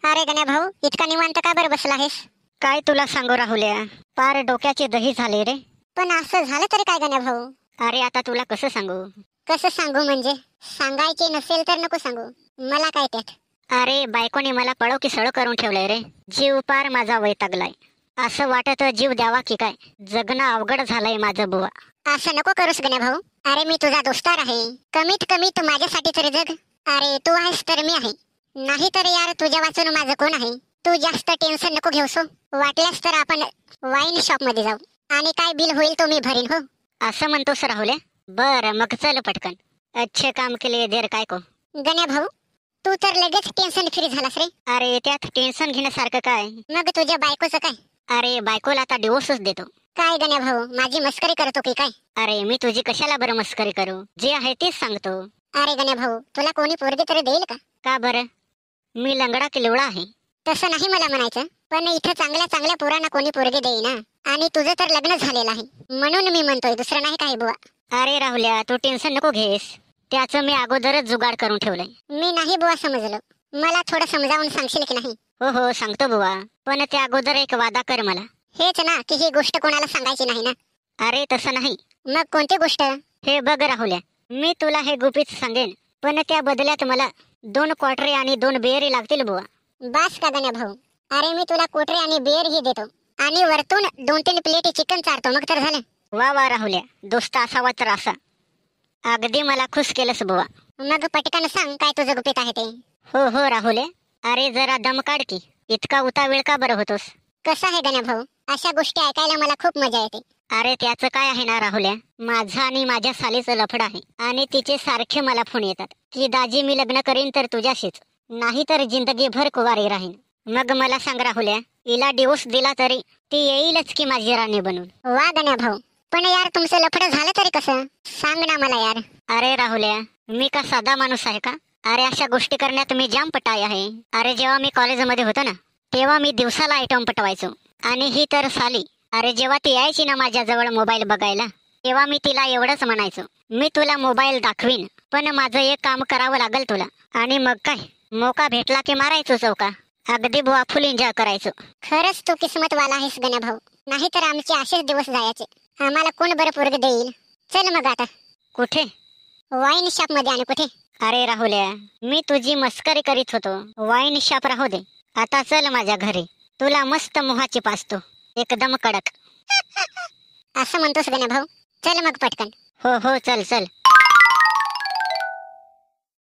अरे गण्या भाऊ, इतका निवांत का बरं बसला आहेस? काय तुला सांगू राहुल्या, पार डोक्याचे दही झाले रे. पण असं झालं तरी काय गण्या भाऊ? अरे आता तुला कसं सांगू? कसं सांगू म्हणजे? सांगायचे नसेल तर नको सांगू, मला काय त्यात. अरे बायकोने मला पळो की सळ करून ठेवलंय रे. जीव पार माझा वैतागलाय. असं वाटत जीव द्यावा की काय. जगणं अवघड झालंय माझं बुवा. असं नको करूस गण्या भाऊ. अरे मी तुझा दोस्तार आहे, कमीत कमी तू माझ्यासाठी तरी जग. अरे तू आहेस तर मी आहे, नाही तर यार तुझ्या वाचून माझं कोण आहे? तू जास्त टेन्शन नको घेऊसो. वाटल्यास तर आपण वाईन शॉप मध्ये जाऊ आणि काय बिल होईल तो मी भरीन. हो असं म्हणतोस राहुल्या? बरं मग चल पटकन. अच्छे काम के लिए देर काय को. गण्या भाऊ, तू तर लगेच टेन्शन फ्री झालास रे. अरे त्यात टेन्शन घेण्यासारखं काय? मग तुझ्या बायकोचं काय? अरे बायकोला आता डिवोर्सच देतो. काय गण्या भाऊ, माझी मस्करी करतो की काय? अरे मी तुझी कशाला बरं मस्करी करू, जे आहे तेच सांगतो. अरे गण्या भाऊ, तुला कोणी पोरगी तरी देईल का? का बरं? मी लंगडा की लिवळा आहे? तसं नाही मला म्हणायचं, पण इथं चांगल्या चांगल्या पोरांना कोणी पोरगी देईना. आणि तुझं तर लग्न झालेलं आहे म्हणून मी म्हणतोय, दुसरं नाही काय बुवा. अरे राहुल्या, तू टेन्शन नको घेस. त्याचं मी अगोदरच जुगाड करून ठेवलंय. मी नाही बुवा समजलो, मला थोडं समजावून सांगशील की नाही? हो हो सांगतो बुवा, पण त्या अगोदर एक वादा कर मला. हेच ना की ही गोष्ट कोणाला सांगायची नाही ना? अरे तसं नाही. मग कोणती गोष्ट? हे बघ राहुल्या, मी तुला हे गुपित सांगेन, पण त्या बदल्यात मला 2 क्वार्टरी आणि 2 बेरी लागतील बुवा. बास का गण्या भाऊ? अरे मी तुला कोटरी आणि बेर ही देतो आणि वरतून 2-3 प्लेटी चिकन चारतो, मग तर झालं. वा वा राहुल्या, दोस्त असावा तर असा. अगदी मला खुश केलंस बुवा. मग पटकन सांग काय तुझं गुपित आहे ते. हो हो राहुल्या, अरे जरा दम काढ की. इतका उतावीळ का बरं होतोस? कसं आहे गण्या भाऊ, अशा गोष्टी ऐकायला मला खूप मजा येते. अरे त्याचं काय आहे ना राहुल्या, माझं आणि माझ्या सालीचं लफड आहे आणि तिचे सारखे मला फोन येतात की दाजी मी लग्न करीन तर तुझ्याशीच, नाही तर जिंदगीभर कुवारी राहीन. मग मला सांग राहुल्या, हिला डिवोर्स दिला तरी ती येईलच की माझी राणी बनून? वा गण्या भाऊ, पण यार तुमचं लफडं झालं तरी कसं? सांग ना मला यार. अरे राहुल्या, मी का साधा माणूस आहे का? अरे अशा गोष्टी करण्यात मी जाम पटाय आहे. अरे जेव्हा मी कॉलेजमध्ये होतो ना, तेव्हा मी दिवसाला आयटम पटवायचो. आणि ही तर साली, अरे जेव्हा ती यायची ना माझ्याजवळ मोबाईल बघायला, तेव्हा मी तिला एवढंच म्हणायचो, मी तुला मोबाईल दाखवीन, पण माझं एक काम करावं लागेल तुला. आणि मग काय, मोका भेटला की मारायचो चौका. अगदी बुवा फुल एन्जॉय करायचो. खरंच तू किस्मतवाला आहेस गण्या भाऊ, नाहीतर आमचे असेच दिवस जायचे. आम्हाला कोण बरं पोरग देईल? चल मग आता. कुठे? वाईन शॉप मध्ये. आणि कुठे? अरे राहुल्या, मी तुझी मस्करी करीत होतो. वाईन शॉप राहू दे, आता चल माझ्या घरी. तुला मस्त मोहाची पाचतो, एकदम कडक. असं म्हणतोस गण्या भाऊ? चल मग पटकन. हो हो चल चल.